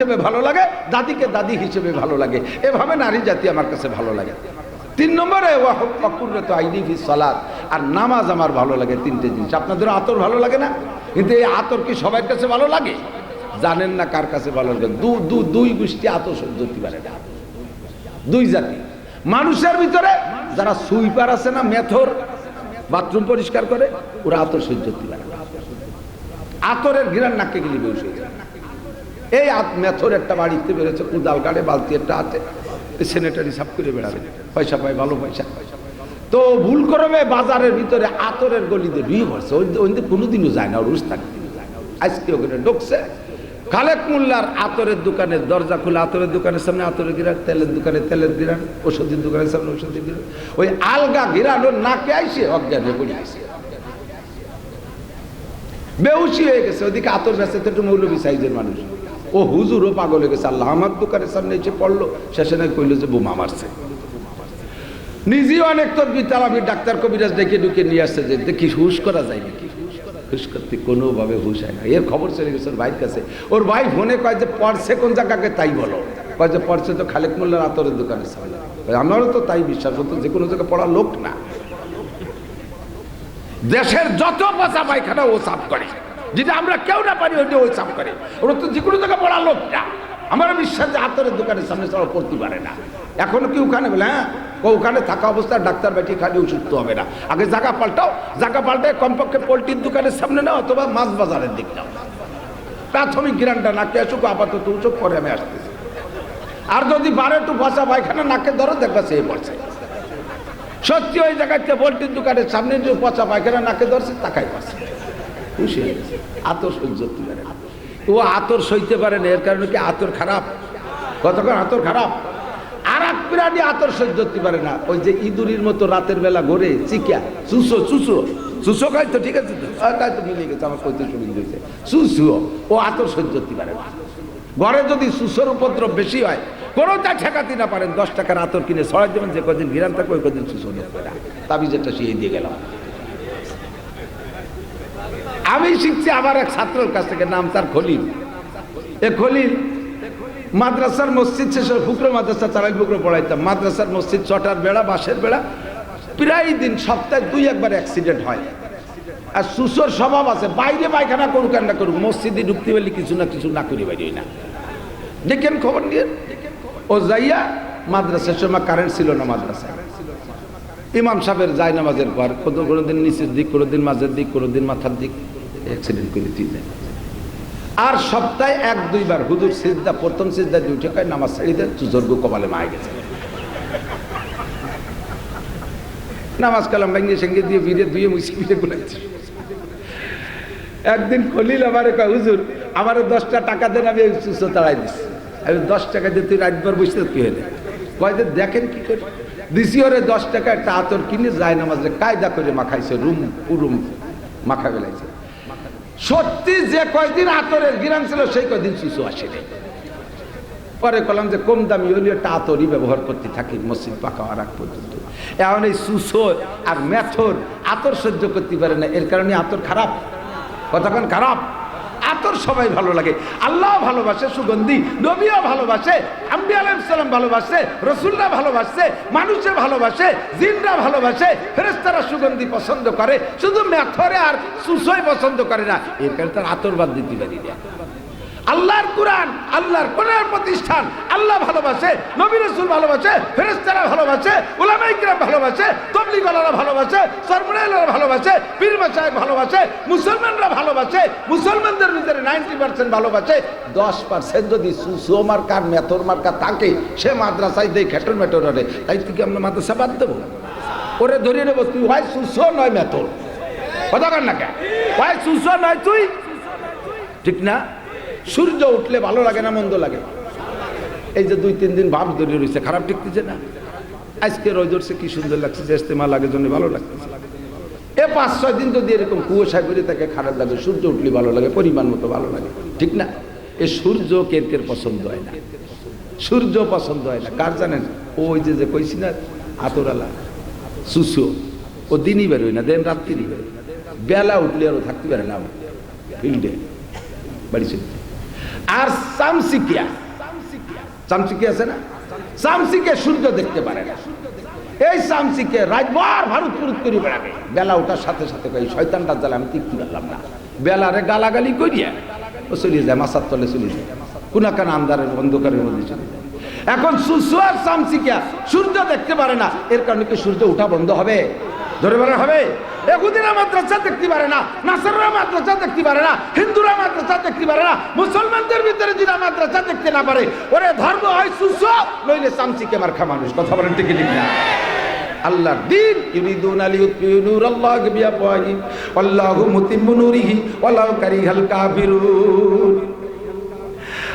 হিসেবে ভালো লাগে, দাদিকে দাদি হিসেবে ভালো লাগে, এভাবে নারী জাতি আমার কাছে ভালো লাগে। 3 নম্বরে ওয়াকুররাতু আইনি ফিস সালাত, আর নামাজ আমার ভালো লাগে। 3টে জিনিস। আপনাদের আতর ভালো লাগে না? কিন্তু এই আতর কি সবার কাছে ভালো লাগে? জানেন না কার কাছে ভালো লাগে? দুই গোষ্ঠী আতর সহ্য করতে পারে না। 2 জাতি মানুষের ভিতরে, যারা সুইপার আছে না, মেথর বাথরুম পরিষ্কার করে, ওরা আতর সহ্য করতে পারে না। আতরের ঘৃণার নাকে গেলে বেউস হয়ে যায়। এই মেথর একটা বাড়িতে বেরোচ্ছে, কুদাল গাড়ে, বালতি একটা আছে, স্যানিটারি সাফ করে বেড়াবে, পয়সা পায়, ভালো পয়সা। তো ভুল করবে বাজারের ভিতরে আতরের গলিতে ঢুয়ে পড়ছে, ওই কোনোদিনও যায় না, রুশ থাকতে যায় না। আজকে ওখানে ঢুকছে, খালেক মোল্লার আতরের দোকানের দরজা খুলে, আতরের দোকানের সামনে আতরের গিরান, তেলের দোকানে তেলের গিরান, ওষুধের দোকানের সামনে ওষুধের গিরান, ওই আলগা গিরানোর নাকে আইসে অজ্ঞান হয়ে পড়ে আসে, বেউসি হয়ে গেছে। ওইদিকে আতর বেঁচে তো একটু মৌলবী সাইজের মানুষ, ও হুজুরও পাগল হয়ে গেছে। আল্লাহ আমার দোকানের সামনে এসে পড়লো, শেষে নাই কইলো যে বোমা মারছে। নিজেও অনেক তদবির তারাবির ডাক্তার কবিরাজ ডেকে ঢুকে নিয়ে আসছে যে দেখি হুশ করা যায় নাকি। হুশ করতে কোনোভাবে হুশ হয় না। এর খবর চলে গেছে ওর ভাইয়ের কাছে। ওর ভাই ফোনে কয় যে পড়ছে কোন জায়গাকে, তাই বলো। কয় যে পড়ছে তো খালেক মোল্লার আতরের দোকানের সামনে। আমারও তো তাই বিশ্বাস হতো, যে কোনো জায়গায় পড়া লোক না। দেশের যত পচা পায়খানা ও সাফ করে, যেটা আমরা কেউ না পারি ওইটা ওই সাফ করে। ওরা তো যে কোনো জায়গায় পড়া লোকটা। আমার বিশ্বাস যে আতরের দোকানের সামনে সব পড়তে পারে না। এখনো কি ওখানে বলে, হ্যাঁ ওখানে থাকা অবস্থায় ডাক্তার বেটি খালি ওষুধ হবে না, আগে জায়গা পাল্টাও, জায়গা পাল্টায় কমপক্ষে পোলট্রির দোকানের সামনে নাও, অথবা মাছ বাজারের দিক নাও। প্রাথমিক গ্রানটা নাকে আসুক, আপাতত উচুক, পরে আমি আসতেছি। আর যদি 12 পচা পায়খানা নাকে ধরো, দেখবা সে পড়ছে। সত্যি ওই জায়গাতে পোলট্রির দোকানের সামনে যে পচা পায়খানা নাকে ধরছে, তাকাই পাচ্ছে, খুশি হয়ে গেছে। আতর সহ্য করতে পারে না। ও আতর সইতে পারে না, এর কারণে কি আতর খারাপ? কতক্ষণ আতর খারাপ? আর এক প্রাণী আতর সহ্য করতে পারে না, ওই যে ইঁদুরির মতো রাতের বেলা ঘোরে, চিকা, চুসো চুসো চুসো খাই তো, ঠিক আছে তো, তাই তো মিলে গেছে, আমার কইতে সুবিধা হয়েছে। চুসুও ও আতর সহ্য করতে পারে না। ঘরে যদি সুসোর উপদ্রব বেশি হয়, কোনোটা ঠেকাতে না পারেন, 10 টাকার আতর কিনে ছড়াই দেবেন, যে কদিন ঘিরান থাকবে ওই কদিন সুসো দেখবে না। তাবিজেরটা শিখিয়ে দিয়ে গেলাম। আমি শিখছি আমার এক ছাত্রের কাছ থেকে, নাম তার খলিল। এ খলিল মাদ্রাসার মসজিদ শেষে, ফুকরো মাদ্রাসা চালাই ফুকরো পড়াইতাম। মাদ্রাসার মসজিদ 6টার বেড়া, বাঁশের বেড়া, প্রায় দিন সপ্তাহে 2-1 অ্যাক্সিডেন্ট হয়। আর সুসোর স্বভাব আছে, বাইরে পায়খানা করুক আর না করুক, মসজিদে ঢুকতে পারলে কিছু না কিছু না করি বাইরে না। দেখেন খবর নিয়ে ও যাইয়া, মাদ্রাসার সময় কারেন্ট ছিল না মাদ্রাসায়, ইমাম সাহেবের যায় নামাজের পর কোনোদিন নিচের দিক, কোনোদিন মাঝের দিক, কোনোদিন মাথার দিক, অ্যাক্সিডেন্ট করে দিয়ে যায়। আর সপ্তাহে 1-2 বার হুজুর সিজদা, প্রথম সিজদা দিয়ে উঠে কয় নামাজ ছাড়ি দেন, চুজর্গ কপালে মায় গেছে। নামাজ কালাম ভেঙে সেঙ্গে দিয়ে ভিড়ে ধুয়ে মুছে ফিরে গুলাইছে। একদিন খলিল আমারে কয়, হুজুর আমারও 10টা টাকা দেন, আমি সুস্থ তাড়াই দিচ্ছি। আমি 10 টাকা দিয়ে তুই রাতবার বসে কি হলে, কয় যে দেখেন কি করে দিছি। ওরে 10 টাকা একটা আতর কিনে যায় নামাজে কায়দা করে মাখাইছে, রুম মাখা বেলাইছে। সত্যি যে কয়দিন আতরের গিরান ছিল, সেই কয়দিন সুসু আসেনি। পরে কলাম যে কম দামি হইলে একটা আতরই ব্যবহার করতে থাকি মসজিদ পাকা হওয়ার আগ পর্যন্ত। এখন এই সুসো আর মেথর আতর সহ্য করতে পারে না, এর কারণে আতর খারাপ। কতক্ষণ খারাপ? আতর সবাই ভালো লাগে, আল্লাহ ভালোবাসে সুগন্ধি, নবীও ভালোবাসে, আম্বিয়া আলাইহিস সালাম ভালোবাসে, রাসূলরা ভালোবাসে, মানুষে ভালোবাসে, জিনরা ভালোবাসে, ফেরেশতারা সুগন্ধি পছন্দ করে, শুধু মেথরে আর সুসোই পছন্দ করে না। এর কারণে তার আতর বাদ দিতে পারি না। আল্লাহর কোরআন, আল্লাহর কোরআন প্রতিষ্ঠান, আল্লাহ ভালোবাসে, নবী রাসূল ভালোবাসে, ফেরেশতারা ভালোবাসে, উলামায়ে কিরাম ভালোবাসে, তাবলীগওয়ালারা ভালোবাসে, সরমুনাইলারা ভালোবাসে, পীর মাশায়েখ ভালোবাসে, মুসলমানরা ভালোবাসে, মুসলমানদের ভিতরে 90% ভালোবাসে। 10% যদি সুসো মার্কার মেথর মার্কা থাকে, সে মাদ্রাসায় দেয় খেটর মেটর ওরে, তাই তুই কি আমরা মাদ্রাসা বাদ দেবো? ওরে ধরিয়ে নেবো, তুই হয় সুসো নয় মেথর। কথা কর না কেন? হয় সুসো নয় তুই, ঠিক না? সূর্য উঠলে ভালো লাগে না মন্দ লাগে? এই যে 2-3 দিন ভাব ধরে রয়েছে, খারাপ ঠেকতেছে না? আজকে রোদ উঠছে, কি সুন্দর লাগছে, ইস্তেমা লাগে জন্য ভালো লাগতেছে। এ 5-6 দিন যদি এরকম কুয়াশা করে থাকে, খারাপ লাগে। সূর্য উঠলে ভালো লাগে, পরিমাণ মতো ভালো লাগে, ঠিক না? এ সূর্য কের পছন্দ হয় না, সূর্য পছন্দ হয় না। কার জানেন? ওই যে কইছি না আতরালা সুসু, ও দিনই বেরোয় না, দেন রাত্রি বেরোয়। বেলা উঠলে আরও থাকতে পারে না ফিল্ডে, বাড়ি চলতে। আর চামচিকিয়া, চামচিকিয়া আছে না, চামচিকে সূর্য দেখতে পারে না। এই চামচিকে রাতভর ভারত ফুরুত করে বেড়াবে, বেলা ওঠার সাথে সাথে এই শয়তানটা জ্বালা আমি টিকতে পারলাম না, বেলারে গালাগালি করিয়া ও চলে যায়, মাথার তলে চলে যায়, কোনাকান আন্ধারের অন্ধকারের মধ্যে চলে যায়। এখন সুসুয়ার চামচিকা সূর্য দেখতে পারে না, এর কারণে কি সূর্য ওঠা বন্ধ হবে? ধরে বলা হবে? ইহুদিরা মাদ্রাসা দেখতে পারে না, নাসাররা মাদ্রাসা দেখতে পারে না, হিন্দুরা মাদ্রাসা দেখতে পারে না, মুসলমানদের ভিতরে যারা মাদ্রাসা দেখতে না পারে, ওরে ধর্ম হয় সুসু, নইলে চামচিকে মার্খা মানুষ। কথা বলেন ঠিক ঠিক না? আল্লাহর দ্বীন ইউরিদুনা লিইউতফিউ নূরাল্লাহি বিআফওয়াহিহিম ওয়াল্লাহু মুতিম্মু নূরিহি ওয়ালাউ কারিহাল কাফিরুন।